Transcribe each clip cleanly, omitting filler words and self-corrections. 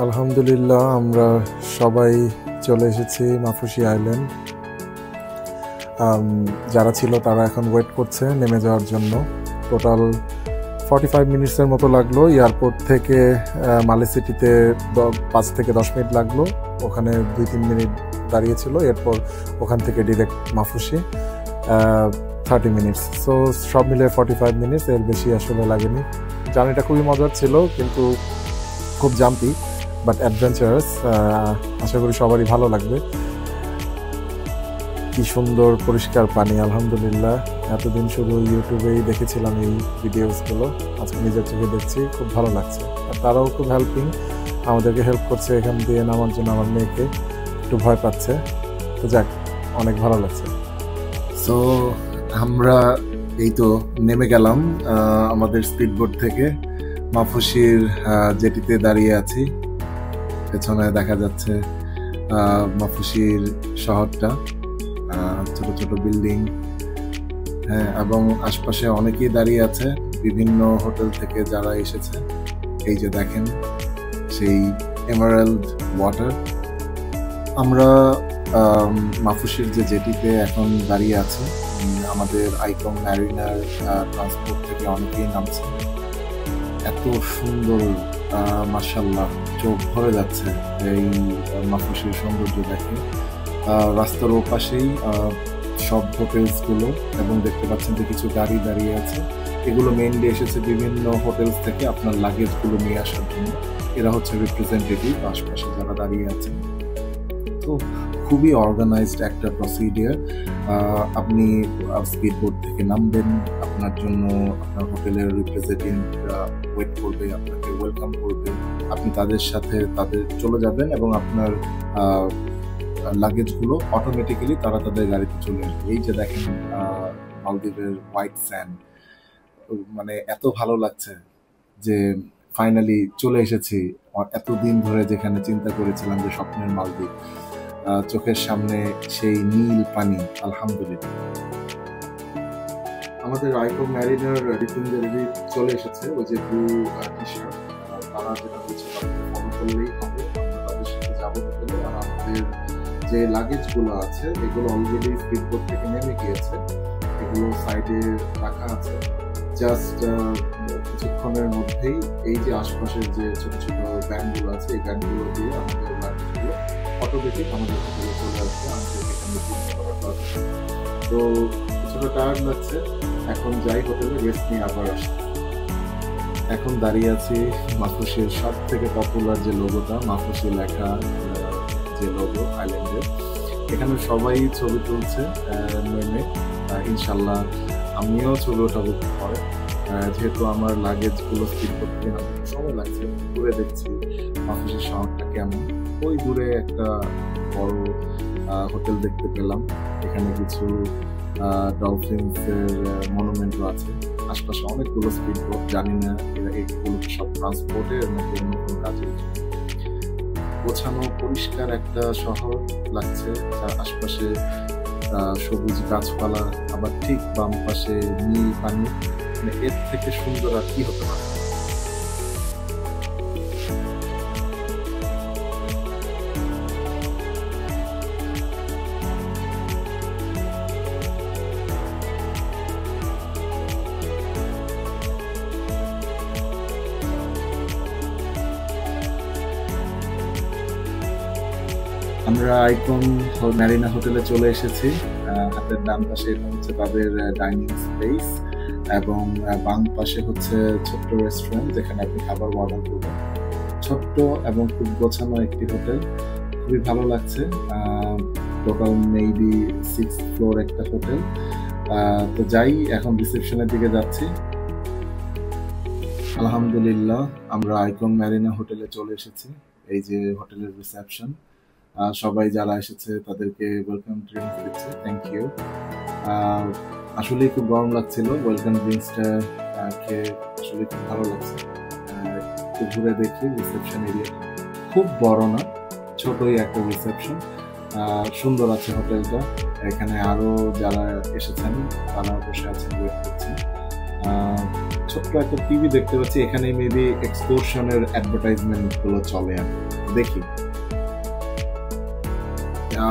আলহামদুলিল্লাহ আমরা সবাই চলে এসেছি মাফুসি আইল্যান্ড। যারা ছিল তারা এখন ওয়েট করছে নেমে যাওয়ার জন্য। টোটাল 45 মিনিটসের মতো লাগলো। এয়ারপোর্ট থেকে মালে সিটিতে 5 থেকে 10 মিনিট লাগলো। ওখানে 2-3 মিনিট দাঁড়িয়েছিল, এরপর ওখান থেকে ডিরেক্ট মাফুসি 30 মিনিটস। সো সব মিলে 45 মিনিটস, এর বেশি আসলে লাগেনি। জার্নিটা খুবই মজার ছিল, কিন্তু খুব জাম্পি বাট অ্যাডভেঞ্চারাস। আশা করি সবারই ভালো লাগবে। কি সুন্দর পরিষ্কার পানি, আলহামদুলিল্লাহ। এতদিন শুধু ইউটিউবেই দেখেছিলাম এই ভিডিওসগুলো, আজকে নিজের চোখে দেখছি, খুব ভালো লাগছে। আর তারাও খুব হেল্পিং, আমাদেরকে হেল্প করছে এখান দিয়ে নামার জন্য। আমার মেয়েকে একটু ভয় পাচ্ছে, তো যাক, অনেক ভালো লাগছে। সো আমরা এই তো নেমে গেলাম আমাদের স্পিডবোট থেকে। মাফুসির জেটিতে দাঁড়িয়ে আছি, পেছনে দেখা যাচ্ছে মাফুসির শহরটা, ছোট ছোট বিল্ডিং, হ্যাঁ, এবং আশপাশে অনেকেই দাঁড়িয়ে আছে বিভিন্ন হোটেল থেকে যারা এসেছে। এই যে দেখেন সেই এমারাল্ড ওয়াটার। আমরা মাফুসির যে জেটিতে এখন দাঁড়িয়ে আছি, আমাদের আইকন ম্যারিনার ট্রান্সপোর্ট থেকে অনেকেই নামছে। এত সুন্দর, মাশাআল্লাহ, চোখ ভরে যাচ্ছে এই মাফুসির সৌন্দর্য দেখে। রাস্তার ওপাশেই সব হোটেলসগুলো, এবং দেখতে পাচ্ছেন যে কিছু গাড়ি দাঁড়িয়ে আছে। এগুলো মেইনলি এসেছে বিভিন্ন হোটেলস থেকে আপনার লাগেজগুলো নিয়ে আসার জন্য। এরা হচ্ছে রিপ্রেজেন্টেটিভ আশপাশে যারা দাঁড়িয়ে আছেন। তো খুবই অর্গানাইজড একটা প্রসিডিয়ার। আপনি স্পিডবোট থেকে নামবেন, আপনার জন্য আপনার হোটেলের রিপ্রেজেন্টেটিভরা ওয়েট করবে, আপনাকে ওয়েলকাম করবে। আপনি তাদের সাথে চলে যাবেন, এবং আপনার লাগেজগুলো অটোমেটিক্যালি তারা তাদের গাড়িতে চলে আসবে। এই যে দেখেন মালদ্বীপের হোয়াইট স্যান্ড, মানে এত ভালো লাগছে যে ফাইনালি চলে এসেছি। এতদিন ধরে যেখানে চিন্তা করেছিলাম যে স্বপ্নের মালদ্বীপ, চোখের সামনে সেই নীল পানি, আলহামদুলিল্লাহ। আমাদের আইকন ম্যারিনার রিপ্রেজেন্টেটিভ চলে এসেছে, ওই যে ব্লু টি শার্ট। তারা যেটা বলছে তাদেরকে ফলো করলেই হবে, আমরা তাদের সাথে যাবো হোটেলে। আর আমাদের যে লাগেজগুলো আছে এগুলো অলরেডি স্পিডবোট থেকে নেমে গিয়েছে, এগুলো সাইডে রাখা আছে। জাস্ট কিছুক্ষণের মধ্যেই এই যে আশপাশের যে ছোট ছোট ব্যান্ডগুলো আছে, এই ব্যান্ডগুলো দিয়ে আমাদের লাগেজগুলো অটোমেটিক আমাদের হোটেলে চলে আসবে। আমাদের এখানে করার দরকার। তো কিছুটা টায়ার্ড লাগছে, এখন যাই হোটেলে, রেস্ট নিয়ে আবার আসি। এখন দাঁড়িয়ে আছি মাফুসির সব থেকে পপুলার যে লোগোটা, মাফুসি লেখা যে লোগো আইল্যান্ডের। এখানে সবাই ছবি তুলছে নেমে। ইনশাল্লাহ আমিও ছবি ওঠাবো পরে, যেহেতু আমার লাগেজগুলো স্পিডবোট থেকে নামতে সময় লাগছে। ঘুরে দেখছি মাফুসির শহরটা কেমন। ওই দূরে একটা বড় হোটেল দেখতে পেলাম, এখানে কিছু ডলফিনসের মনুমেন্টও আছে। আশপাশে অনেকগুলো স্পিডবোট, জানি না এগুলো সব ট্রান্সপোর্টের নাকি অন্য কোনো কাজে। গোছানো পরিষ্কার একটা শহর লাগছে, যার আশপাশে সবুজ গাছপালা, আবার ঠিক বাম পাশে নীল পানি। মানে এর থেকে সুন্দর আর কি হতে পারে। আমরা আইকন ম্যারিনা হোটেলে চলে এসেছি। হাতের ডান পাশে এটা হচ্ছে তাদের ডাইনিং স্পেস, এবং বাম পাশে হচ্ছে ছোট্ট রেস্টুরেন্ট যেখানে আপনি খাবার অর্ডার করবেন। ছোট্ট এবং খুব গোছানো একটি হোটেল, খুবই ভালো লাগছে। টোটাল মেবি 6 ফ্লোর একটা হোটেল। তো যাই, এখন রিসেপশনের দিকে যাচ্ছি। আলহামদুলিল্লাহ আমরা আইকন ম্যারিনা হোটেলে চলে এসেছি। এই যে হোটেলের রিসেপশন, সবাই যারা এসেছে তাদেরকে ওয়েলকাম ড্রিঙ্কস দিচ্ছে। Thank you. আসলে খুব গরম লাগছিল, ওয়েলকাম ড্রিঙ্কসটা খেয়ে আসলে খুব ভালো লাগছে। একটু ঘুরে দেখি রিসেপশন এরিয়া, খুব বড় না, ছোটই একটা রিসেপশন। সুন্দর আছে হোটেলটা। এখানে আরো যারা এসেছেন তারা বসে আছেন, ওয়েট করছেন। ছোট্ট একটা টিভি দেখতে পাচ্ছি, এখানে মেবি এক্সকারশনের অ্যাডভার্টাইজমেন্ট গুলো চলে। দেখি।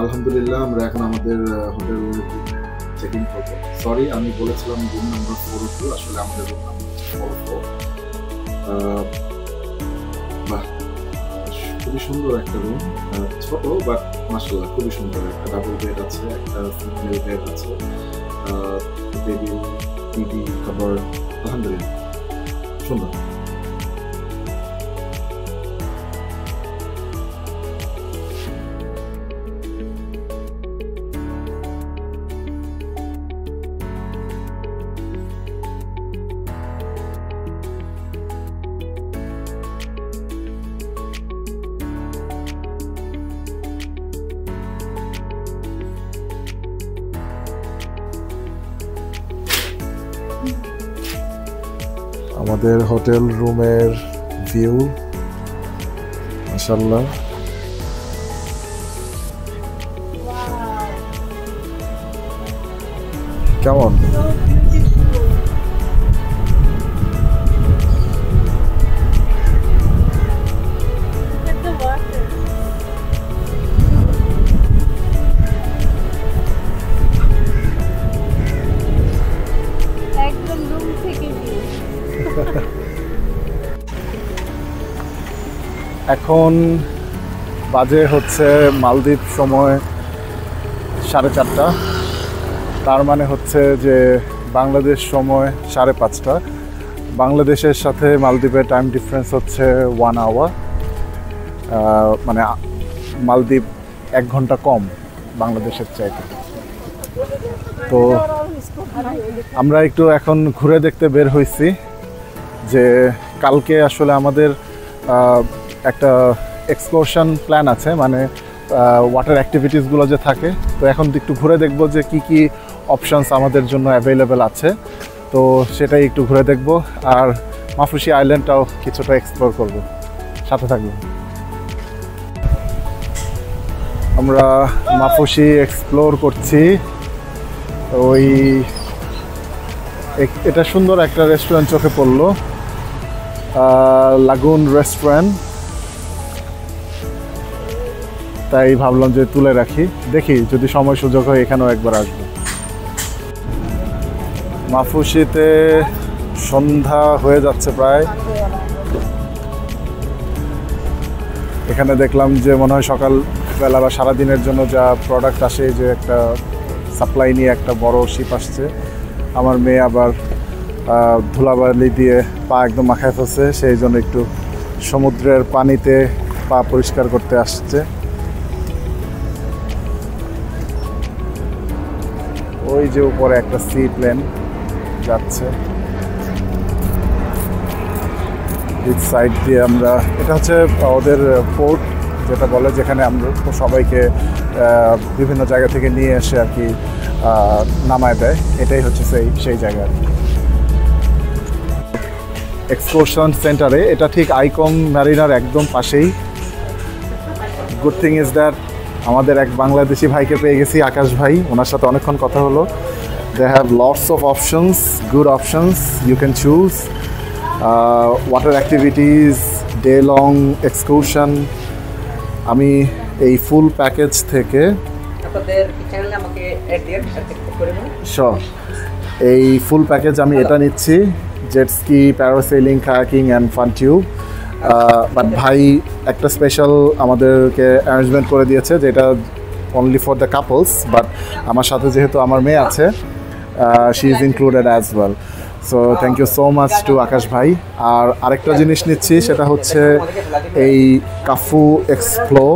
আলহামদুলিল্লাহ আমরা এখন আমাদের হোটেল চেক ইন করবো। সরি, আমি বলেছিলাম রুম নাম্বার 402, আসলে আমাদের রুম নাম্বার 404। বাহ, খুবই সুন্দর একটা রুম, ছোট বাট মাশাআল্লাহ খুবই সুন্দর। একটা ডাবল বেড আছে, একটা সিঙ্গেল বেড আছে, টেবিল, টিভি, খাবার, আলহামদুলিল্লাহ সুন্দর। আমাদের হোটেল রুমের ভিউ মাশাআল্লাহ। কেমন? এখন বাজে হচ্ছে মালদ্বীপ সময় 4:30, তার মানে হচ্ছে যে বাংলাদেশ সময় 5:30। বাংলাদেশের সাথে মালদ্বীপের টাইম ডিফারেন্স হচ্ছে 1 আওয়ার, মানে মালদ্বীপ 1 ঘন্টা কম বাংলাদেশের চাইতে। তো আমরা একটু এখন ঘুরে দেখতে বের হয়েছি যে কালকে আসলে আমাদের একটা এক্সকারশন প্ল্যান আছে, মানে ওয়াটার অ্যাক্টিভিটিসগুলো যে থাকে। তো এখন একটু ঘুরে দেখব যে কি কি অপশনস আমাদের জন্য অ্যাভেলেবেল আছে, তো সেটাই একটু ঘুরে দেখব। আর মাফুসি আইল্যান্ডটাও কিছুটা এক্সপ্লোর করব, সাথে থাকবো। আমরা মাফুসি এক্সপ্লোর করছি। ওই এটা সুন্দর একটা রেস্টুরেন্ট চোখে পড়লো, লাগুন রেস্টুরেন্ট, তাই ভাবলাম যে তুলে রাখি, দেখি যদি সময় সুযোগ হয় এখানেও একবার আসবো। মাফুসিতে সন্ধ্যা হয়ে যাচ্ছে প্রায়। এখানে দেখলাম যে মনে হয় সকালবেলা বা সারাদিনের জন্য যা প্রোডাক্ট আসে, যে একটা সাপ্লাই নিয়ে একটা বড় শিপ আসছে। আমার মেয়ে আবার ধুলাবালি দিয়ে পা একদম মাখায় ফেলছে, সেই জন্য একটু সমুদ্রের পানিতে পা পরিষ্কার করতে আসছে। ওই যে উপরে একটা সি প্লেন যাচ্ছে, এই সাইড দিয়ে আমরা, এটা হচ্ছে ওদের পোর্ট যেটা বলে, যেখানে আমরা সবাইকে বিভিন্ন জায়গা থেকে নিয়ে এসে আর কি নামায় দেয়। এটাই হচ্ছে সেই জায়গা। এক্সকারশন সেন্টারে, এটা ঠিক আইকন ম্যারিনার একদম পাশেই। গুড থিং ইজ দ্যাট আমাদের এক বাংলাদেশি ভাইকে পেয়ে গেছি, আকাশ ভাই। ওনার সাথে অনেকক্ষণ কথা হলো। They have lots of options, good options you can choose. Water activities, day long excursion. আমি এই ফুল প্যাকেজ থেকে এই ফুল প্যাকেজ আমি এটা নিচ্ছি, jet ski, parasailing, kayaking and fun tube. But ভাই একটা স্পেশাল আমাদেরকে অ্যারেঞ্জমেন্ট করে দিয়েছে, যেটা only for the couples. But আমার সাথে যেহেতু আমার মেয়ে আছে, she is included as well. So thank you so much to Akash ভাই। আর আরেকটা জিনিস নিচ্ছি, সেটা হচ্ছে এই কাফু এক্সপ্লোর।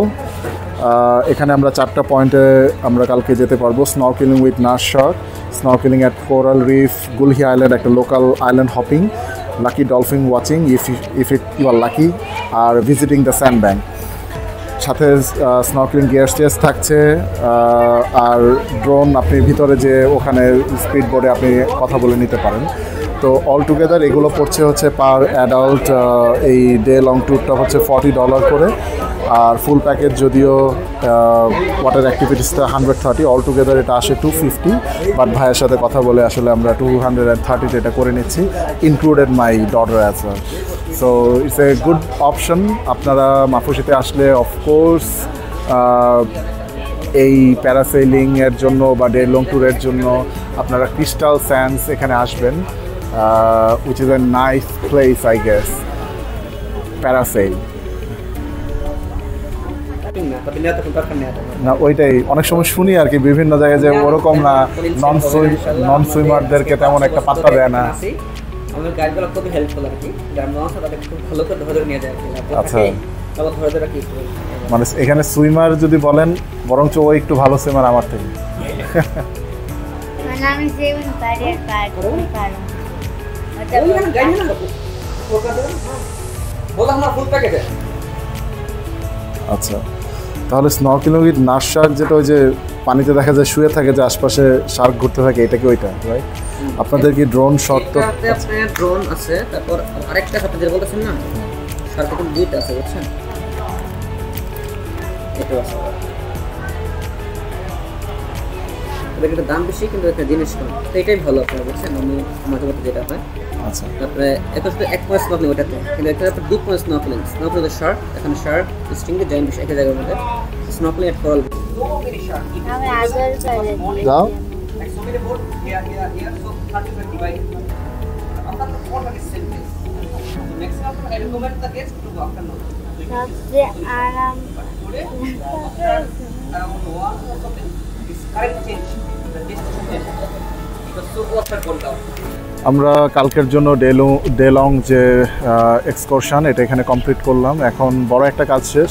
এখানে আমরা 4টা পয়েন্টে আমরা কালকে যেতে পারবো। Snorkeling with nurse shark, snorkeling at coral reef, Gulhi island, একটা local island hopping, lucky dolphin watching if you are lucky, আর ভিজিটিং দ্য স্যান্ড ব্যাংক। সাথে স্নরকেলিং গিয়ার স্টেজ থাকছে, আর ড্রোন আপনি ভিতরে যে ওখানে স্পিড বোর্ডে আপনি কথা বলে নিতে পারেন। তো অল টুগেদার এগুলো পড়ছে হচ্ছে পার অ্যাডাল্ট এই ডে লং ট্যুরটা হচ্ছে $40 করে, আর ফুল প্যাকেজ যদিও ওয়াটার অ্যাক্টিভিটিসটা 130, অল টুগেদার এটা আসে $250, বাট ভাইয়ের সাথে কথা বলে আসলে আমরা 230 এটা করে নিচ্ছি, included my daughter as well. So it's a good option. আপনারা মাফুসিতে আসলে অফকোর্স এই প্যারাসেলিংয়ের জন্য বা ডে লং ট্যুরের জন্য আপনারা ক্রিস্টাল স্যান্ডস এখানে আসবেন, which is a nice place I guess, Paracel না ওইটাই অনেক সময় শুনি আর কি বিভিন্ন জায়গায় যে ওরকম না, নন সুইমারদেরকে তেমন একটা পাত্তা দেয় না। আমাদের গাইডগুলো খুবই হেল্পফুল আর কি, যারা নন আছে তাদের খুব ভালো করে ধরে নিয়ে যায়। আচ্ছা, তারপর ধরে ধরে কি মানে এখানে সুইমার যদি বলেন বরঞ্চ ও একটু ভালো সুইমার আমার থেকে। মানে আমি সেভেন পারি আর পারি আচ্ছা, তাহলে স্নর্কেলিং উইথ নার্স শার্ক, যেটা ওই যে পানিতে দেখা যায় শুয়ে থাকে যে আশপাশে শার্ক ঘুরতে থাকে, এটা কি ওইটা রাইট? আপনাদের কি ড্রোন শট? তো আপনার ড্রোন আছে, তারপর আরেকটা আপনি যেটা বলতেছেন না শার্কের তো দুইটা আছে বুঝছেন, এটা আছে এটা কিন্তু দাম বেশি কিন্তু একটা জিনিস কম, তো এটাই ভালো আপনারা বুঝছেন। আমি মাঝে মধ্যে যেটা হয় আচ্ছা, তারপরে এটা শুধু এক পয়েন্ট স্নর্কেলিং ওটাতে, কিন্তু এটা আপনার দুই পয়েন্ট স্নর্কেলিং শার্ক, এখানে শার্ক স্ট্রিং এর জয়েন্ট একটা জায়গার মধ্যে স্নর্কেলিং এট কোরাল। আমি আগের করে যাও সবচেয়ে আরাম আমরা কালকের জন্য ডে লং যে এক্সকারশন এটা এখানে কমপ্লিট করলাম। এখন বড় একটা কাজ শেষ,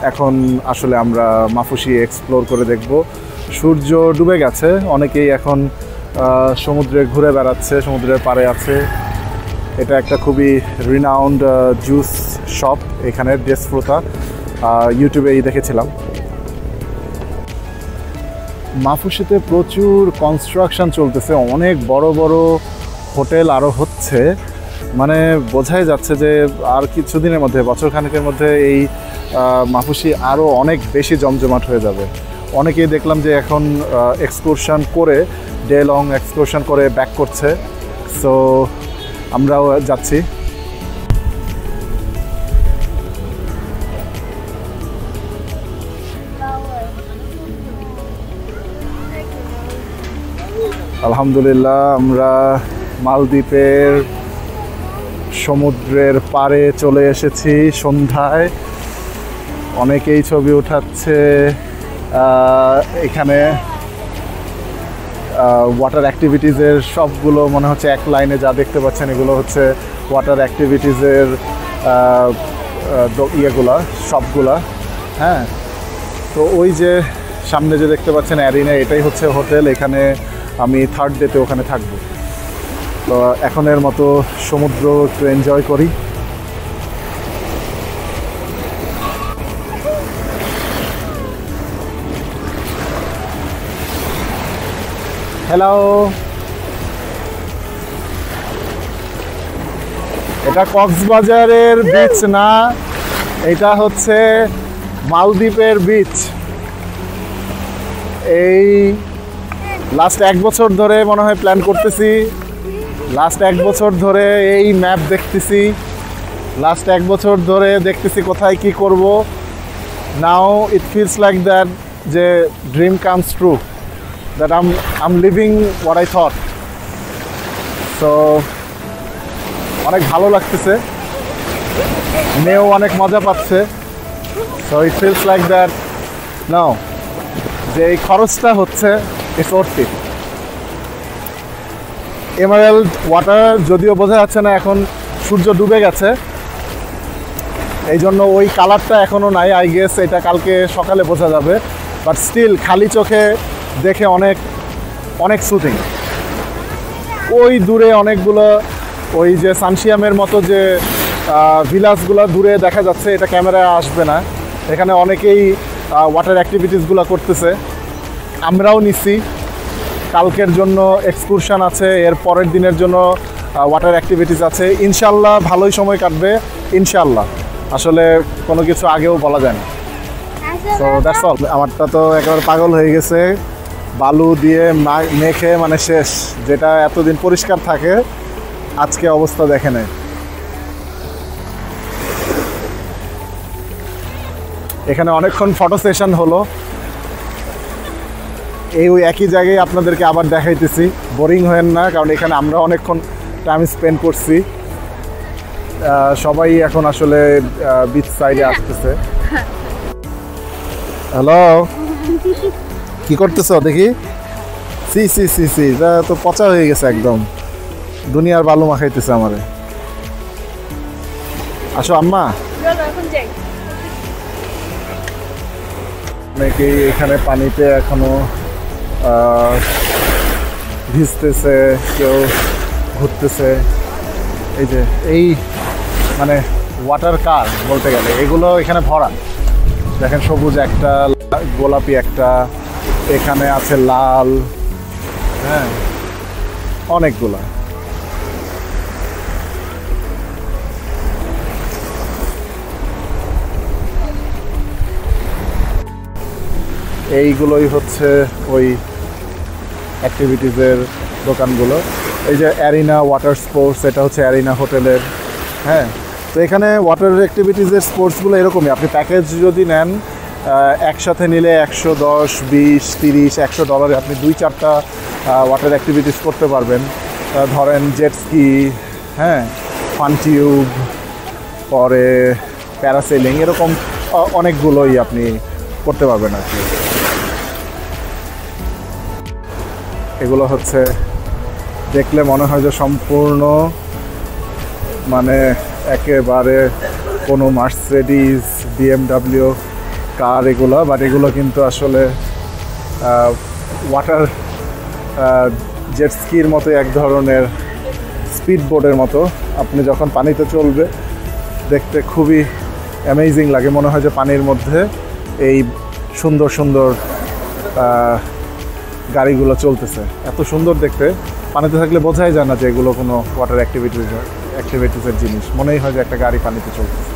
এখন আসলে আমরা মাফুসি এক্সপ্লোর করে দেখব। সূর্য ডুবে গেছে, অনেকেই এখন সমুদ্রে ঘুরে বেড়াচ্ছে, সমুদ্রের পাড়ে আছে। এটা একটা খুবই রিনাউন্ড জুস শপ এখানে, ডেসফ্রুতা, ইউটিউবেই দেখেছিলাম। মাফুসিতে প্রচুর কনস্ট্রাকশন চলতেছে, অনেক বড় বড় হোটেল আরও হচ্ছে, মানে বোঝাই যাচ্ছে যে আর কিছুদিনের মধ্যে, বছরখানেকের মধ্যে এই মাফুসি আরও অনেক বেশি জমজমাট হয়ে যাবে। অনেকেই দেখলাম যে এখন এক্সকারশন করে, ডে লং এক্সকারশন করে ব্যাক করছে, সো আমরাও যাচ্ছি। আলহামদুলিল্লাহ আমরা মালদ্বীপের সমুদ্রের পাড়ে চলে এসেছি সন্ধ্যায়। অনেকেই ছবি উঠাচ্ছে। এখানে ওয়াটার অ্যাক্টিভিটিসের সবগুলো মনে হচ্ছে এক লাইনে যা দেখতে পাচ্ছেন এগুলো হচ্ছে ওয়াটার অ্যাক্টিভিটিসের ইয়েগুলা সবগুলা। হ্যাঁ, তো ওই যে সামনে যে দেখতে পাচ্ছেন অ্যারিনা, এটাই হচ্ছে হোটেল। এখানে আমি থার্ড ডেতে ওখানে থাকবো। তো এখনের মতো সমুদ্র একটু এনজয় করি। হ্যালো, এটা কক্সবাজারের বিচ না, এটা হচ্ছে মালদ্বীপের বিচ। এই লাস্ট 1 বছর ধরে মনে হয় প্ল্যান করতেছি, লাস্ট 1 বছর ধরে এই ম্যাপ দেখতেছি, লাস্ট 1 বছর ধরে দেখতেছি কোথায় কি করব। নাও ইট ফিলস লাইক দ্যাট যে dream comes true, that I'm living what I thought. So অনেক ভালো লাগতেছে, মেয়েও অনেক মজা পাচ্ছে। So it feels like that now যে এই খরচটা হচ্ছে it's worth it. Emerald water যদিও বোঝা যাচ্ছে না, এখন সূর্য ডুবে গেছে, এই জন্য ওই কালারটা এখনও নাই। আই গেস এটা কালকে সকালে বোঝা যাবে, বাট স্টিল খালি চোখে দেখে অনেক অনেক সুদিং। ওই দূরে অনেকগুলো ওই যে সানশিয়ামের মতো যে ভিলাসগুলো দূরে দেখা যাচ্ছে, এটা ক্যামেরায় আসবে না। এখানে অনেকেই ওয়াটার অ্যাক্টিভিটিসগুলো করতেছে, আমরাও নিচ্ছি। কালকের জন্য এক্সকারশন আছে, এর পরের দিনের জন্য ওয়াটার অ্যাক্টিভিটিস আছে। ইনশাল্লাহ ভালোই সময় কাটবে, ইনশাল্লাহ। আসলে কোনো কিছু আগেও বলা যায় না। তো দ্যাটস অল। আমারটা তো একেবারে পাগল হয়ে গেছে, বালু দিয়ে মেখে মানে শেষ। যেটা এতদিন পরিষ্কার থাকে আজকে অবস্থা দেখে নেয়। এখানে অনেকক্ষণ ফটো সেশন হলো, ওই একই জায়গায় আপনাদেরকে আবার দেখাইতেছি, বোরিং হয়েন না, কারণ এখানে আমরা অনেকক্ষণ টাইম স্পেন্ড করছি। সবাই এখন আসলে বিচ সাইডে আসতেছে। হ্যালো, কি করতেছো দেখি? সি সি সি সি, এটা তো পচা হয়ে গেছে একদম, দুনিয়ার বালু মাখাইতেছে আমারে। আসো আম্মা। অনেকেই এখানে পানিতে এখনো ভিজতেছে, কেউ ঘুরতেছে। এই যে এই মানে ওয়াটার কার বলতে গেলে এগুলো এখানে ভরা। দেখেন সবুজ একটা, গোলাপি একটা, এখানে আছে লাল, হ্যাঁ অনেকগুলা। এইগুলোই হচ্ছে ওই অ্যাক্টিভিটিসের দোকানগুলো। এই যে অ্যারিনা ওয়াটার স্পোর্টস, এটা হচ্ছে অ্যারিনা হোটেলের। হ্যাঁ, তো এখানে ওয়াটার অ্যাক্টিভিটিসের স্পোর্টসগুলো এরকমই। আপনি প্যাকেজ যদি নেন, একসাথে নিলে $110, $20, $30, $100 আপনি 2-4টা ওয়াটার অ্যাক্টিভিটিস করতে পারবেন। ধরেন জেট স্কি, হ্যাঁ, ফান টিউব, পরে প্যারাসেলিং, এরকম অনেকগুলোই আপনি করতে পারবেন আর কি। এগুলো হচ্ছে দেখলে মনে হয় যে সম্পূর্ণ মানে একেবারে কোনো মার্সিডিজ, BMW কার এগুলো, বাট এগুলো কিন্তু আসলে ওয়াটার জেট স্কির মতো, এক ধরনের স্পিড বোটের মতো। আপনি যখন পানিতে চলবে দেখতে খুবই অ্যামেজিং লাগে, মনে হয় যে পানির মধ্যে এই সুন্দর সুন্দর গাড়িগুলো চলতেছে। এত সুন্দর দেখতে, পানিতে থাকলে বোঝাই যায় না যে এগুলো কোনো ওয়াটার অ্যাক্টিভিটিসের জিনিস, মনেই হয় যে একটা গাড়ি পানিতে চলতেছে।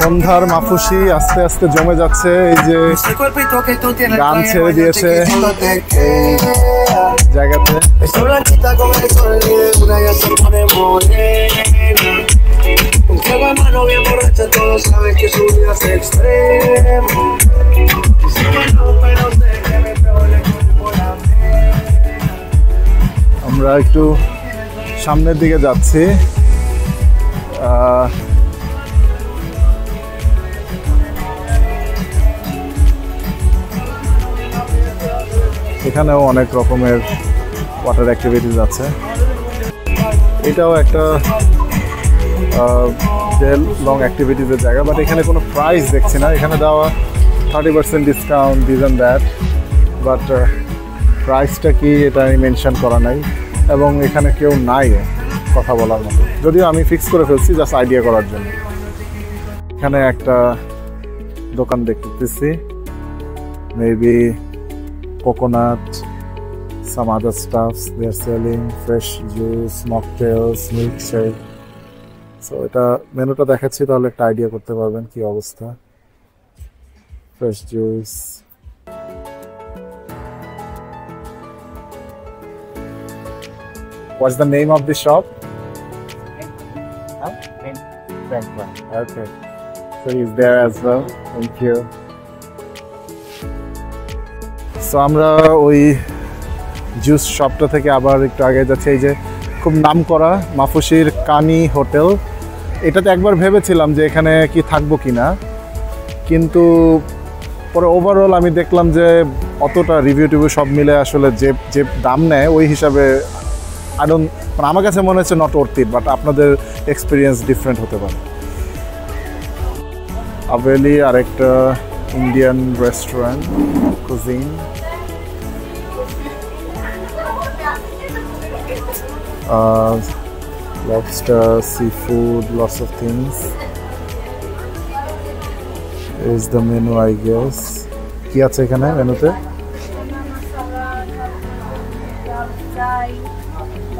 সন্ধ্যার মাফুসি আস্তে আস্তে জমে যাচ্ছে। এই যে গান ছেড়ে দিয়েছে জায়গাতে। আমরা একটু সামনের দিকে যাচ্ছি। এখানেও অনেক রকমের ওয়াটার অ্যাক্টিভিটিস আছে। এটাও একটা লং অ্যাক্টিভিটিসের জায়গা, বাট এখানে কোনো প্রাইস দেখছি না। এখানে দেওয়া 30% discount, this and that, but প্রাইসটা কি এটা মেনশন করা নাই, এবং এখানে কেউ নাই কথা বলার মতো। যদিও আমি ফিক্স করে ফেলছি জাস্ট আইডিয়া করার জন্য। এখানে একটা দোকান দেখতেছি, maybe coconut, some other stuffs they are selling, fresh juice, mocktails, milkshake. So এটা মেনুটা দেখাচ্ছি, তাহলে একটা আইডিয়া করতে পারবেন কি অবস্থা। fresh juice, what's the name of the shop? Franklin. Okay, so he's there as well. Thank you. So আমরা ওই জুস শপটা থেকে আবার একটু আগে যাচ্ছি। এই যে খুব নাম করা মাফুসির কানি হোটেল, এটাতে একবার ভেবেছিলাম যে এখানে কি থাকবো কি না, কিন্তু পরে ওভারঅল আমি দেখলাম যে অতটা রিভিউ টিভিউ সব মিলে আসলে যে দাম নেয় ওই হিসাবে মানে আমার কাছে মনে হচ্ছে নট ওর্থ ইট, বাট আপনাদের এক্সপিরিয়েন্স ডিফারেন্ট হতে পারে। আবেলি আরেকটা Indian restaurant, cuisine. Lobster, seafood, lots of things. Is the menu, I guess. কি আছে এখানে মেনুতে?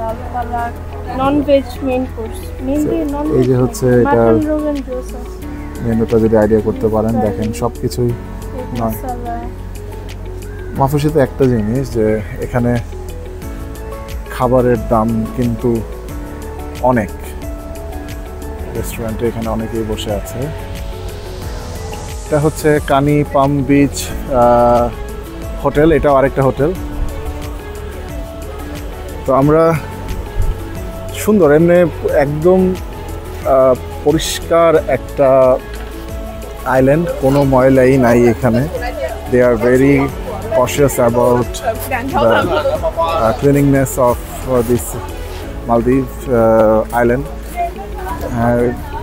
লাল colour, non veg main course, mainly non এই যে হচ্ছে এটা মাটন রোগান জোস আছে, মেনুটা যদি আইডিয়া করতে পারেন দেখেন সব কিছুই নয়। মশলা মাফুসিতে একটা জিনিস যে এখানে খাবারের দাম কিন্তু অনেক, রেস্টুরেন্টে এখানে অনেকেই বসে আছে। এটা হচ্ছে কানি পাম বিচ হোটেল, এটাও আরেকটা হোটেল। তো আমরা সুন্দর এমনি একদম পরিষ্কার একটা আইল্যান্ড, কোনো ময়লাই নাই এখানে। They are very cautious about the cleanliness of this Maldives island.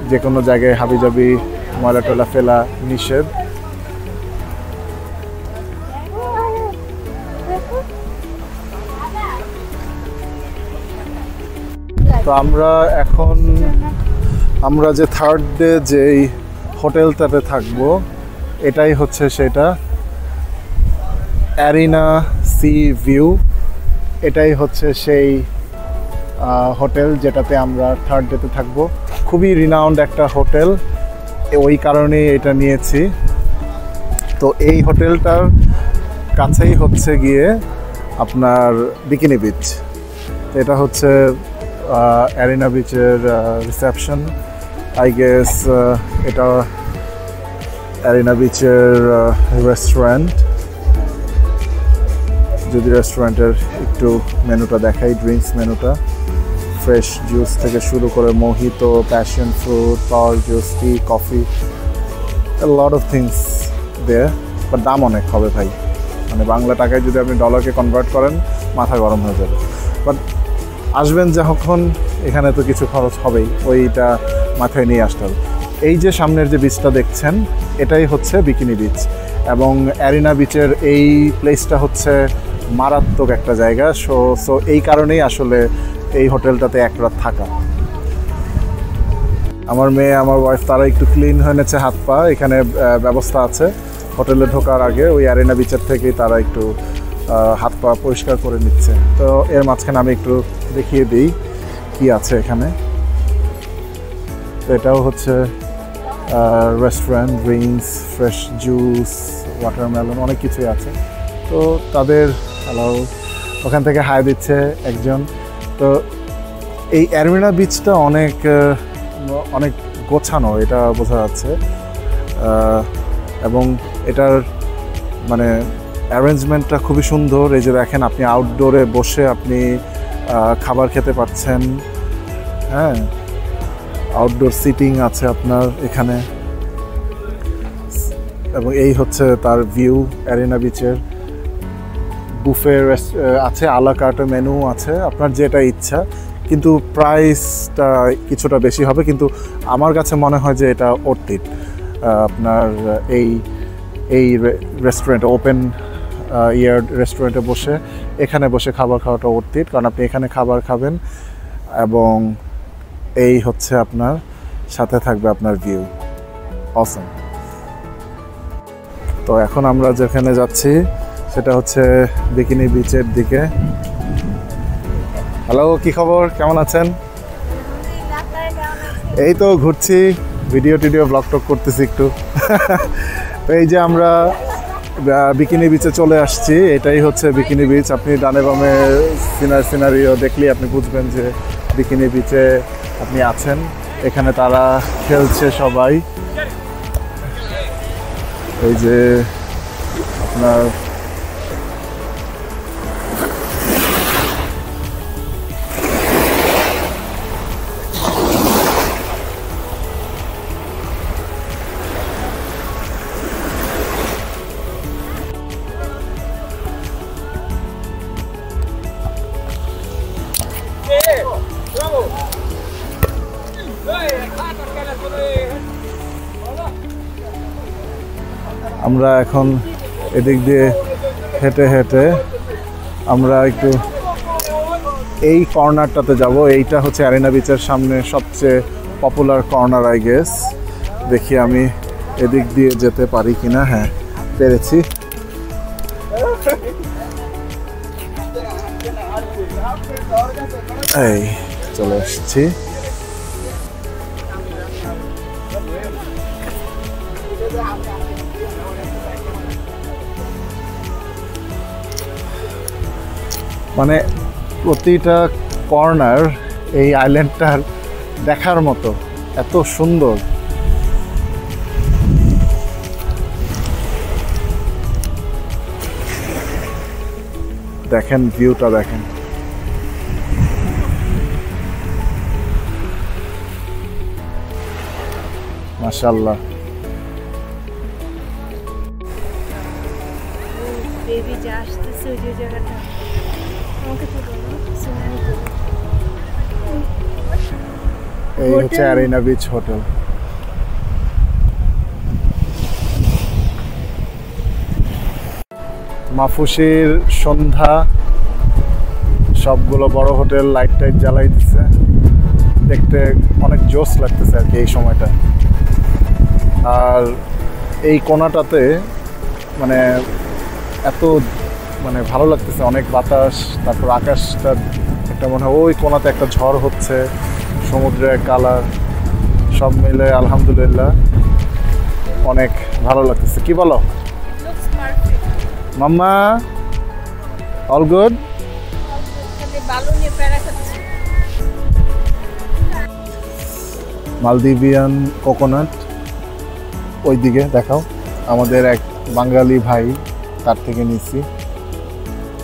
যে কোনো জায়গায় হাবিজাবি ময়লা টয়লা ফেলা নিষেধ। তো আমরা যে থার্ড ডে যেই হোটেলটাতে থাকবো এটাই হচ্ছে সেটা, অ্যারিনা সি ভিউ। এটাই হচ্ছে সেই হোটেল যেটাতে আমরা থার্ড ডেতে থাকবো। খুবই রিনাউন্ড একটা হোটেল, ওই কারণেই এটা নিয়েছি। তো এই হোটেলটার কাছেই হচ্ছে গিয়ে আপনার বিকিনি বিচ। এটা হচ্ছে অ্যারিনা বিচের রিসেপশন, আই গেস এটা অ্যারিনা বিচের রেস্টুরেন্ট। যদি রেস্টুরেন্টের একটু মেনুটা দেখাই, ড্রিঙ্কস মেনুটা ফ্রেশ জুস থেকে শুরু করে mojito, passion fruit, power juice, tea, coffee, lot of things there. But দাম অনেক হবে ভাই, মানে বাংলা টাকায় যদি আপনি ডলারকে কনভার্ট করেন মাথা গরম হয়ে যাবে। বাট আসবেন যখন এখানে তো কিছু খরচ হবেই, ওইটা মাথায় নিয়ে আসতে হবে। এই যে সামনের যে বিচটা দেখছেন এটাই হচ্ছে বিকিনি বিচ, এবং অ্যারিনা বিচের এই প্লেসটা হচ্ছে মারাত্মক একটা জায়গা। সো এই কারণেই আসলে এই হোটেলটাতে এক রাত থাকা। আমার মেয়ে, আমার ওয়াইফ তারা একটু ক্লিন হয়ে নিচ্ছে হাত পা, এখানে ব্যবস্থা আছে হোটেলে ঢোকার আগে, ওই অ্যারিনা বিচের থেকেই তারা একটু হাত পা পরিষ্কার করে নিচ্ছে। তো এর মাঝখানে আমি একটু দেখিয়ে দিই কি আছে এখানে। তো এটাও হচ্ছে restaurant, drinks, fresh juice, watermelon, অনেক কিছুই আছে। তো তাদের হ্যালো, ওখান থেকে হাই দিচ্ছে একজন। তো এই অ্যারিনা বিচটা অনেক গোছানো, এটা বোঝা যাচ্ছে। এবং এটার মানে অ্যারেঞ্জমেন্টটা খুবই সুন্দর। এই যে দেখেন, আপনি আউটডোরে বসে আপনি খাবার খেতে পাচ্ছেন। হ্যাঁ, আউটডোর সিটিং আছে আপনার এখানে, এবং এই হচ্ছে তার ভিউ অ্যারিনা বিচের। বুফে আছে, আলা কার্ট মেনু আছে, আপনার যেটা ইচ্ছা, কিন্তু প্রাইসটা কিছুটা বেশি হবে। কিন্তু আমার কাছে মনে হয় যে এটা ওর্থ ইট। আপনার এই রেস্টুরেন্ট, ওপেন এয়ার রেস্টুরেন্টে এখানে বসে খাবার খাওয়াটা ওর্থ ইট, কারণ আপনি এখানে খাবার খাবেন এবং এই হচ্ছে আপনার সাথে থাকবে আপনার ভিউ। অসম। তো এখন আমরা যেখানে যাচ্ছি সেটা হচ্ছে বিকিনি বিচের দিকে। হ্যালো, কি খবর, কেমন আছেন? এই তো ঘুরছি, ভিডিও ব্লগ টক করতেছি একটু। তো এই যে আমরা বিকিনি বিচে চলে আসছি, এটাই হচ্ছে বিকিনি বিচ। আপনি ডানে বামে সিনারিও দেখলেই আপনি বুঝবেন যে বিকিনি বিচে আপনি আছেন। এখানে তারা খেলছে সবাই, এই যে আপনার আমরা এখন এদিক দিয়ে হেঁটে আমরা একটু এই কর্নারটাতে যাব। এইটা হচ্ছে অ্যারিনা বিচের সামনে সবচেয়ে পপুলার কর্নার, আই গেস। দেখি আমি এদিক দিয়ে যেতে পারি কিনা। হ্যাঁ, পেরেছি। এই চলে এসেছি। মানে প্রতিটা কর্নার এই আইল্যান্ডটার দেখার মতো, এত সুন্দর। দেখেন ভিউটা, দেখেন মাশাআল্লাহ। বেবি যা আসতেছে ওই যে জায়গাটা আমাকে তো বলো সিনারি এই হচ্ছে অ্যারিনা বিচ হোটেল। মাফুসির সন্ধ্যা, সবগুলো বড় হোটেল লাইট টাইট জ্বালাই দিচ্ছে, দেখতে অনেক জোস লাগতেছে আর কি এই সময়টা। আর এই কোণাটাতে মানে এত মানে ভালো লাগতেছে, অনেক বাতাস, তারপর আকাশটা একটা মনে হয় ওই কোণাতে একটা ঝড় হচ্ছে, সমুদ্রের কালার সব মিলে আলহামদুলিল্লাহ অনেক ভালো লাগতেছে। কি বলো looks perfect. Mama? All good? খালি বালু নিয়ে প্যারা খাচ্ছে। মালদ্বীপিয়ান কোকোনাট ওই দিকে দেখাও, আমাদের এক বাঙালি ভাই তার থেকে নিচ্ছি,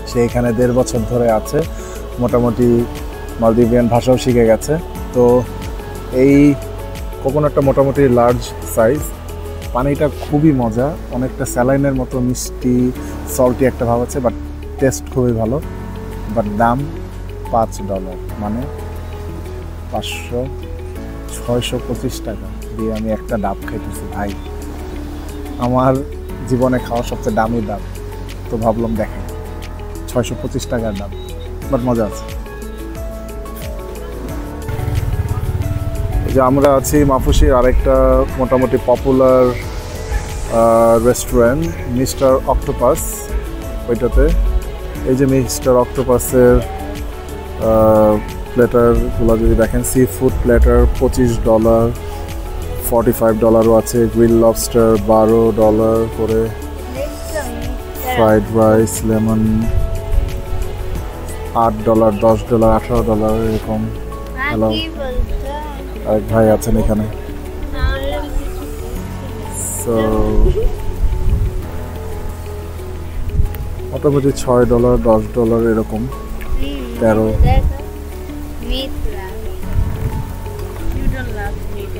সে এখানে 1.5 বছর ধরে আছে, মোটামুটি মালদ্বীপিয়ান ভাষাও শিখে গেছে। তো এই কোকোনাটটা মোটামুটি লার্জ সাইজ, পানিটা খুবই মজা, অনেকটা স্যালাইনের মতো মিষ্টি সল্টি একটা ভাব আছে, বাট টেস্ট খুবই ভালো। বাট দাম $5, মানে 625 টাকা দিয়ে আমি একটা ডাব খাইতেছি ভাই। আমার জীবনে খাওয়া সবচেয়ে দামি ডাব, তো ভাবলাম দেখেন 625 টাকার ডাব, বাট মজা আছে। যে আমরা আছি মাফুসির আরেকটা মোটামুটি পপুলার রেস্টুরেন্ট মিস্টার অক্টোপাস, ওইটাতে এই যে মিস্টার অক্টোপাসের প্লেটারগুলো যদি দেখেন, সি ফুড প্লেটার $25, $45 আছে, গ্রিল লবস্টার $12 করে, ফ্রাইড রাইস লেমন $8, $10, $18 এরকম। হ্যালো, আরেক ভাই আছেন এখানে। সো মোটামুটি $6, $10 এরকম, 13। Meat love. You don't love meat.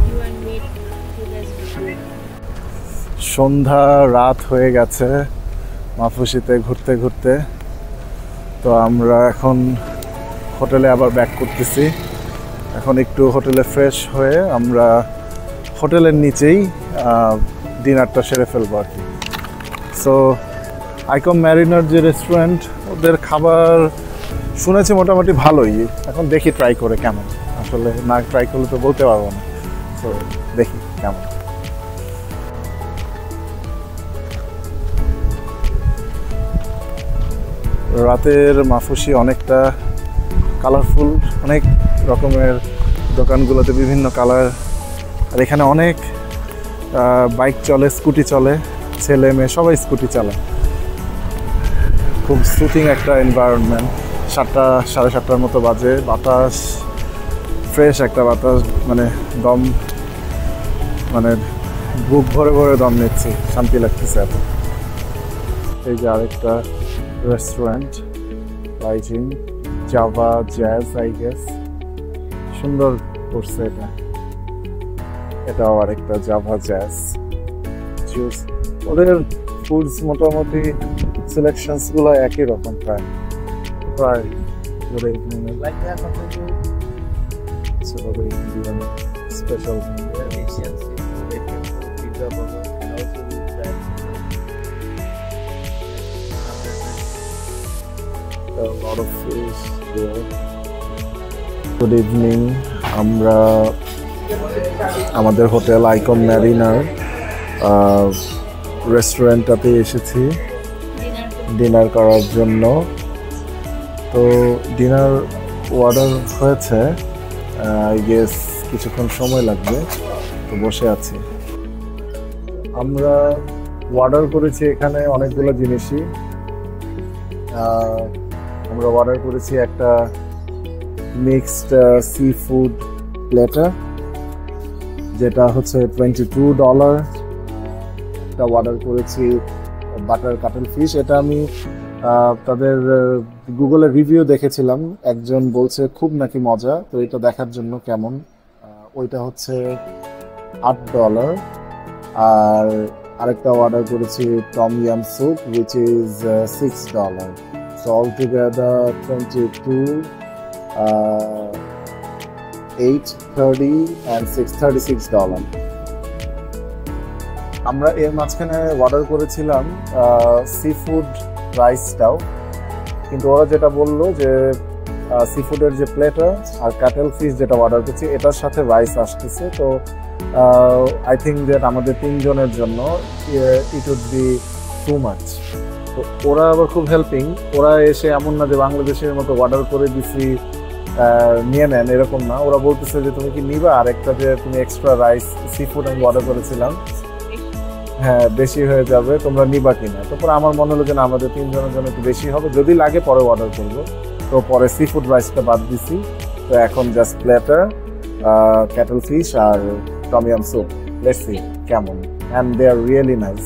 You want meat. You guys সন্ধ্যা রাত হয়ে গেছে মাফুসিতে ঘুরতে ঘুরতে, তো আমরা এখন হোটেলে আবার ব্যাক করতেছি। এখন একটু হোটেলে ফ্রেশ হয়ে আমরা হোটেলের নিচেই ডিনারটা সেরে ফেলবো আর কি। সো আইকম ম্যারিনার যে রেস্টুরেন্ট, ওদের খাবার শুনেছি মোটামুটি ভালোই, এখন দেখি ট্রাই করে কেমন, আসলে না ট্রাই করলে তো বলতে পারবো না। তো দেখি কেমন। রাতের মাফুসি অনেকটা কালারফুল, অনেক রকমের দোকানগুলোতে বিভিন্ন কালার, আর এখানে অনেক বাইক চলে, স্কুটি চলে, ছেলে মেয়ে সবাই স্কুটি চালায়। খুব সুথিং একটা এনভায়রনমেন্ট। 7টা 7:30টার মতো বাজে, বাতাস ফ্রেশ একটা বাতাস, মানে দম, মানে বুক ভরে ভরে দম নিচ্ছি, শান্তি লাগতেছে এত। এই যে আরেকটা restaurant, lighting Java jazz, I guess সুন্দর করছে এটা, এটাও আরেকটা জাভা জ্যাজ জুস। ওদের ফুডস মোটামুটি সিলেকশনস গুলো একই রকম প্রায় প্রায় special a lot of fish there. Good evening, আমরা আমাদের হোটেল আইকন ম্যারিনার রেস্টুরেন্টটাতে এসেছি ডিনার করার জন্য। তো ডিনার অর্ডার হয়েছে, আই গেস কিছুক্ষণ সময় লাগবে, তো বসে আছি। আমরা অর্ডার করেছি এখানে অনেকগুলো জিনিসই। আমরা অর্ডার করেছি একটা মিক্সড সি ফুড প্লেটার, যেটা হচ্ছে $22। একটা অর্ডার করেছি বাটার কাটল ফিশ। এটা আমি তাদের গুগলে রিভিউ দেখেছিলাম, একজন বলছে খুব নাকি মজা, তো এটা দেখার জন্য কেমন। ওইটা হচ্ছে $8। আর আরেকটা অর্ডার করেছি tom yum soup, which is $6। So all together 22, 8, 30 and $36। আমরা এর মাঝখানে অর্ডার করেছিলাম সি ফুড রাইসটাও, কিন্তু ওরা যেটা বললো যে সি ফুডের যে প্লেটার আর কাটেল ফিশ যেটা অর্ডার করছি এটার সাথে রাইস আসতেছে। তো আই থিঙ্ক দ্যাট আমাদের 3 জনের জন্য it would be too much. তো ওরা আবার খুব হেল্পিং, ওরা এসে এমন না যে বাংলাদেশের মতো অর্ডার করে দিছি নিয়ে নেন, এরকম না। ওরা বলতেছে যে তুমি কি নিবা, আর একটা যে তুমি এক্সট্রা রাইস সি ফুড আমি অর্ডার করেছিলাম, হ্যাঁ বেশি হয়ে যাবে, তোমরা নিবা কিনা। তারপর আমার মনে হলো যে না, আমাদের 3 জনের জন্য একটু বেশি হবে, যদি লাগে পরে অর্ডার করবো। তো পরে সি ফুড রাইসটা বাদ দিছি, তো এখন জাস্ট প্লেটার, ক্যাটল ফিশ আর tom yum soup. Let's see কেমন, and they are really nice.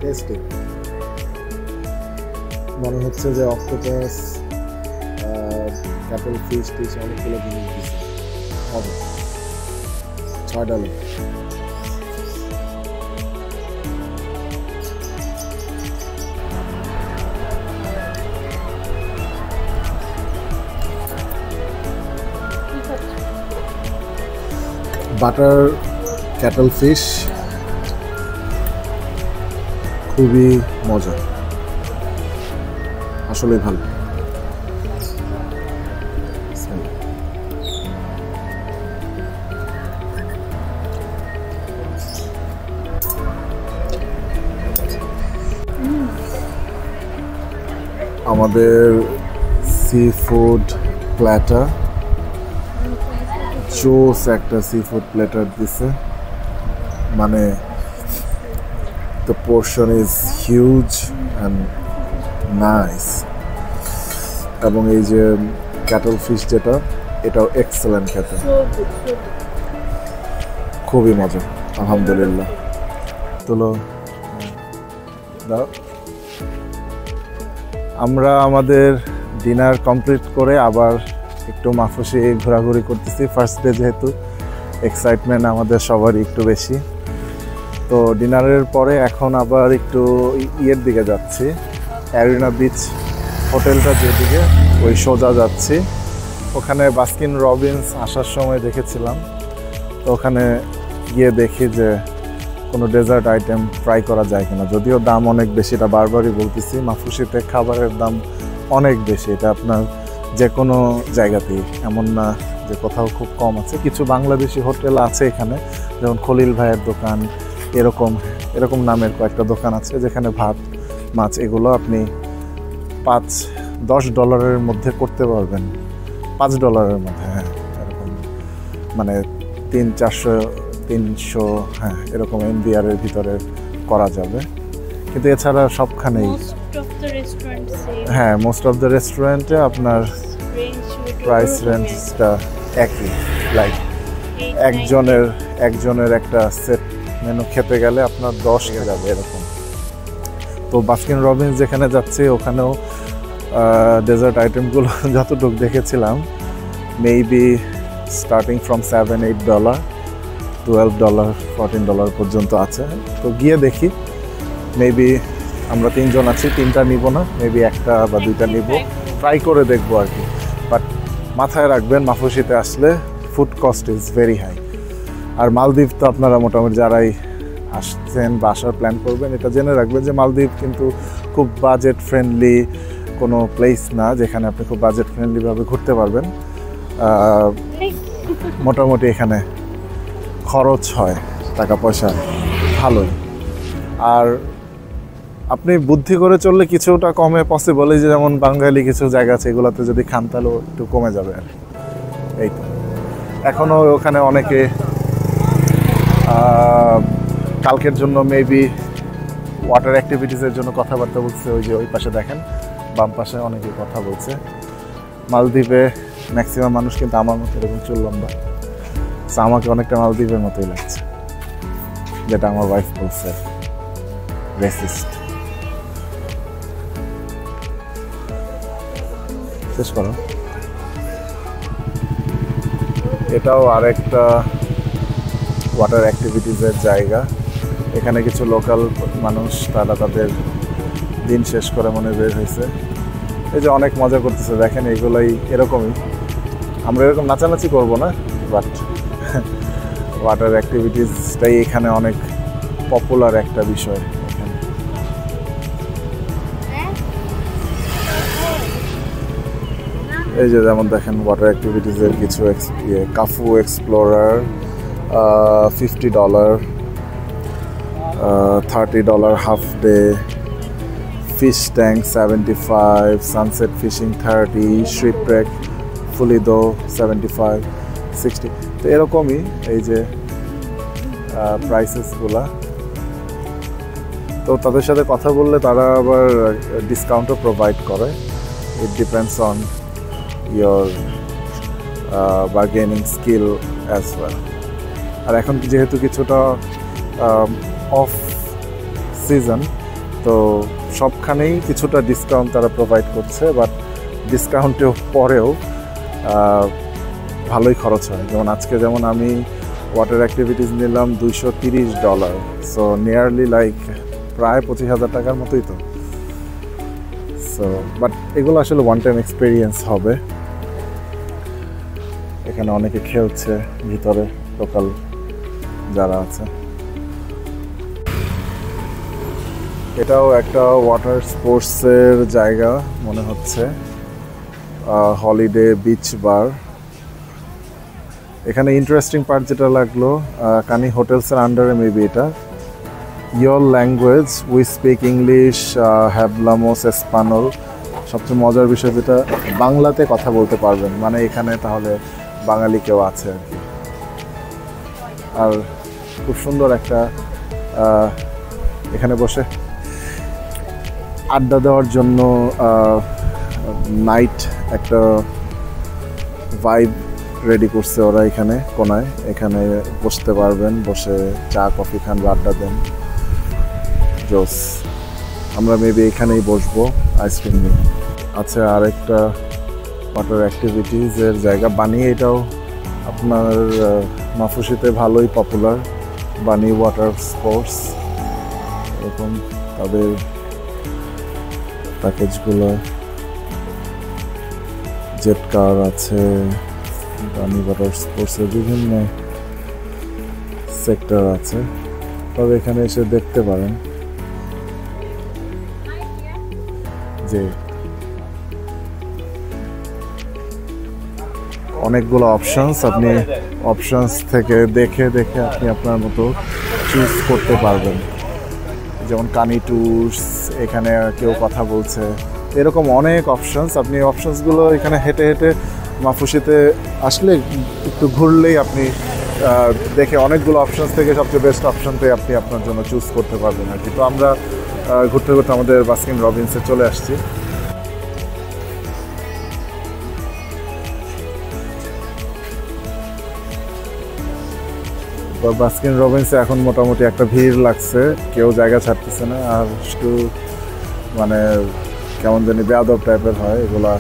Tasty মনে হচ্ছে যে অক্টোপাস, ক্যাটল ফিশ টিশ অনেকগুলো জিনিস দিচ্ছে। হবে $6। বাটার ক্যাটল ফিশ খুবই মজা, আসলে ভালো। আমাদের সি ফুড প্ল্যাটার, জোস একটা সি ফুড প্ল্যাটার দিছে, মানে the portion is huge and nice, এবং এই যে ক্যাটল ফিশ যেটা, এটাও এক্সেলেন্ট খেতে, খুবই মজা আলহামদুলিল্লাহ। তোলো দাও। আমরা আমাদের ডিনার কমপ্লিট করে আবার একটু মাফুসি ঘোরাঘুরি করতেছি। ফার্স্ট ডে যেহেতু এক্সাইটমেন্ট আমাদের সবারই একটু বেশি। তো ডিনারের পরে এখন আবার একটু ইয়ের দিকে যাচ্ছি, অ্যারিনা বিচ হোটেলটা যেদিকে, ওই সোজা যাচ্ছি। ওখানে বাস্কিন রবিন্স আসার সময় দেখেছিলাম, তো ওখানে গিয়ে দেখি যে কোনো ডেজার্ট আইটেম ট্রাই করা যায় কিনা। যদিও দাম অনেক বেশি, এটা বারবারই বলতেছি, মাফুসিতে খাবারের দাম অনেক বেশি। এটা আপনার যে কোনো জায়গাতেই, এমন না যে কোথাও খুব কম আছে। কিছু বাংলাদেশি হোটেল আছে এখানে, যেমন খলিল ভাইয়ের দোকান, এরকম নামের কয়েকটা দোকান আছে যেখানে ভাত মাছ এগুলো আপনি $5-10 মধ্যে করতে পারবেন, $5 মধ্যে, হ্যাঁ এরকম, মানে 300-400, হ্যাঁ এরকম MBR এর ভিতরে করা যাবে। কিন্তু এছাড়া সবখানেই, হ্যাঁ মোস্ট অফ দ্য রেস্টুরেন্টে আপনার প্রাইস রেঞ্জটা একই, লাইক একজনের একটা সেট মেনু খেতে গেলে আপনার 10 হয়ে যাবে এরকম। তো বাস্কিন রবিন্স যেখানে যাচ্ছে ওখানেও ডেজার্ট আইটেমগুলো যতটুকু দেখেছিলাম, মেবি স্টার্টিং ফ্রম $7-8, $12, $14 পর্যন্ত আছে। তো গিয়ে দেখি, মেবি আমরা 3 জন আছি, 3টা নিব না, মেবি 1টা বা 2টা নিব, ট্রাই করে দেখবো আর কি। বাট মাথায় রাখবেন, মাফুসিতে আসলে food cost is very high. আর মালদ্বীপ তো আপনারা মোটামুটি যারাই আসছেন বা আসার প্ল্যান করবেন, এটা জেনে রাখবেন যে মালদ্বীপ কিন্তু খুব বাজেট ফ্রেন্ডলি, কোনো প্লেস না যেখানে আপনি খুব বাজেট ফ্রেন্ডলিভাবে ঘুরতে পারবেন। মোটামুটি এখানে খরচ হয় টাকা পয়সা ভালোই। আর আপনি বুদ্ধি করে চললে কিছুটা কমে পসিবল, এই যে যেমন বাঙালি কিছু জায়গা আছে এগুলোতে যদি খান তাহলেও একটু কমে যাবে আর এই তো। এখনও ওখানে অনেকে কালকের জন্য মেবি ওয়াটার অ্যাক্টিভিটিসের জন্য কথাবার্তা বলছে। ওই যে ওই পাশে দেখেন বাম পাশে অনেকে কথা বলছে। মালদ্বীপে ম্যাক্সিমাম মানুষ কিন্তু আমার মতো এরকম চুল লম্বা, তো আমাকে অনেকটা মালদ্বীপের মতোই লাগছে, যেটা আমার ওয়াইফ বলছে রেসিস্ট। শেষ করো। এটাও আরেকটা ওয়াটার অ্যাক্টিভিটিসের জায়গা। এখানে কিছু লোকাল মানুষ তারা তাদের দিন শেষ করে মনে বের হয়েছে। এই যে অনেক মজা করতেছে দেখেন, এইগুলোই এরকমই। আমরা এরকম নাচানাচি করবো না, বাট ওয়াটার অ্যাক্টিভিটিসটাই এখানে অনেক পপুলার একটা বিষয়। এখানে এই যে যেমন দেখেন ওয়াটার অ্যাক্টিভিটিসের কিছু Kaafu explorer $50, $30 half day, fish tank 75, sunset fishing 30, shipwreck Fulidhoo 75, 60। তো এরকমই এই যে প্রাইসেসগুলা। তো তাদের সাথে কথা বললে তারা আবার ডিসকাউন্টও প্রোভাইড করে। It depends on your bargaining skill as well. আর এখন যেহেতু কিছুটা অফ সিজন, তো সবখানেই কিছুটা ডিসকাউন্ট তারা প্রোভাইড করছে, বাট ডিসকাউন্টের পরেও ভালোই খরচ হয়। যেমন আজকে যেমন আমি ওয়াটার অ্যাক্টিভিটিস নিলাম $230, সো নিয়ারলি লাইক প্রায় 25,000 টাকার মতোই তো। সো বাট এগুলো আসলে ওয়ান টাইম এক্সপিরিয়েন্স হবে। এখানে অনেকে খেলছে ভিতরে, লোকাল যারা আছে। এটাও একটা ওয়াটার স্পোর্টসের জায়গা মনে হচ্ছে, হলিডে বিচ বার। এখানে ইন্টারেস্টিং পার্ট যেটা লাগলো, কানি হোটেলসের আন্ডারে মেবি এটা। Your language, we speak English, হ্যাবলামোস এসপানল। সবচেয়ে মজার বিষয় যেটা, বাংলাতে কথা বলতে পারবেন, মানে এখানে তাহলে বাঙালি কেউ আছে আর কি। আর খুব সুন্দর একটা এখানে বসে আড্ডা দেওয়ার জন্য নাইট একটা ভাইব রেডি করছে ওরা এখানে কোনায়। এখানে বসতে পারবেন, বসে চা কফি খান বা আড্ডা দেন, জোস। আমরা মেবি এখানেই বসবো আইসক্রিম নিয়ে। আচ্ছা, আরেকটা ওয়াটার অ্যাক্টিভিটিসের জায়গা বানি, এটাও আপনার মাফুসিতে ভালোই পপুলার, বানি ওয়াটার স্পোর্টস। এরকম তাদের প্যাকেজগুলো, জেট কার আছে, বানি ওয়াটার স্পোর্টসের বিভিন্ন সেক্টর আছে। তবে এখানে এসে দেখতে পারেন যে অনেকগুলো অপশনস, আপনি অপশনস থেকে দেখে দেখে আপনি আপনার মতো চুজ করতে পারবেন। যেমন কানি ট্যুরস, এখানে কেউ কথা বলছে, এরকম অনেক অপশনস। আপনি অপশনসগুলো এখানে হেঁটে হেঁটে মাফুসিতে আসলে একটু ঘুরলেই আপনি দেখে অনেকগুলো অপশনস থেকে সবচেয়ে বেস্ট অপশনটাই আপনি আপনার জন্য চুজ করতে পারবেন আর কি। তো আমরা ঘুরতে ঘুরতে আমাদের বাস্কিন রবিন্সে চলে আসছি। বাস্কিন রবিন্সে এখন মোটামুটি একটা ভিড় লাগছে, কেউ জায়গা ছাড়তেছে না। আর একটু মানে কেমন জানি বেয়াদব টাইপের হয়, এগুলা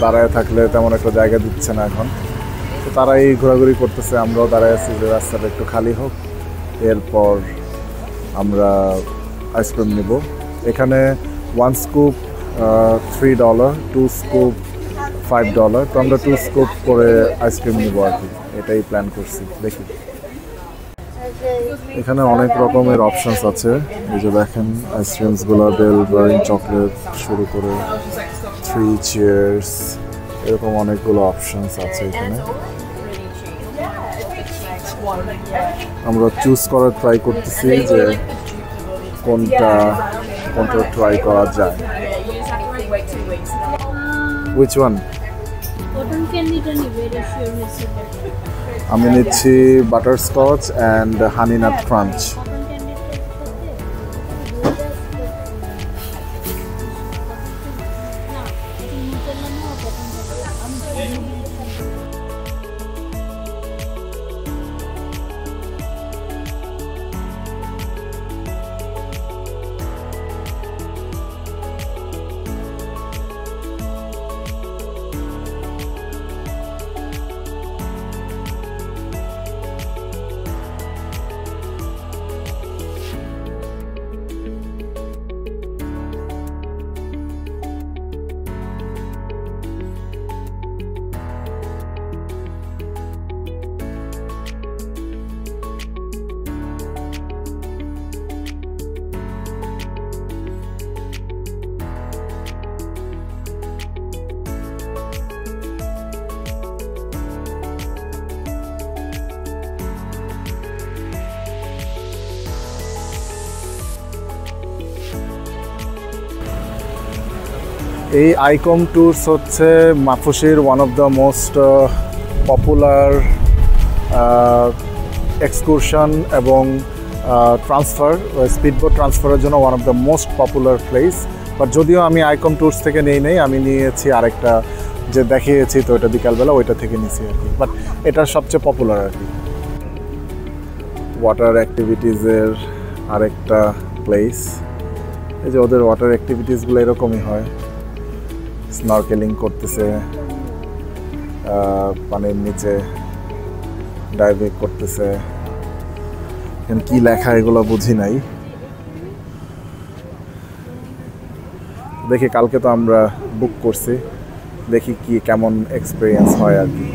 দাঁড়ায় থাকলে তেমন একটা জায়গা দিচ্ছে না এখন। তো তারাই ঘোরাঘুরি করতেছে, আমরাও দাঁড়ায় আছি যে রাস্তাটা একটু খালি হোক, এরপর আমরা আইসক্রিম নিব। এখানে 1 স্কুপ $3, 2 স্কুপ $5। তো আমরা 2 স্কুপ করে আইসক্রিম নিব আর কি, এটাই প্ল্যান করছি, দেখি। এখানে অনেক রকমের অপশনস আছে। এই যে দেখেন আইসক্রিমসগুলো, ডেলভারিং চকলেট শুরু করে 3 চেয়ার্স, এরকম অনেকগুলো অপশনস আছে এখানে। আমরা চুজ করার ট্রাই করতেছি যে কোনটা ট্রাই করা যায়। Which one? Cotton candy টা নিবে, এটা শিওর হয়েছে। আমি নিচ্ছি butterscotch and honey nut crunch. Cotton candy টা না, এটা নিতে না না cotton candy। এই আইকম ট্যুরস হচ্ছে মাফুসির one of the most popular excursion এবং ট্রান্সফার, স্পিডবোট ট্রান্সফারের জন্য one of the most popular place. But যদিও আমি আইকম ট্যুরস থেকে নেই আমি নিয়েছি আরেকটা যে দেখিয়েছি, তো এটা বিকালবেলা ওইটা থেকে নিয়েছি আর কি। বাট এটা সবচেয়ে পপুলার আর কি। ওয়াটার অ্যাক্টিভিটিসের আরেকটা প্লেস। এই যে ওদের ওয়াটার অ্যাক্টিভিটিসগুলো এরকমই হয়, স্নরকেলিং করতেছে, পানির নিচে ডাইভিং করতেছে। এখানে কি লেখা এগুলো বুঝি নাই। দেখি কালকে তো আমরা বুক করছি, দেখি কি কেমন এক্সপিরিয়েন্স হয় আর কি।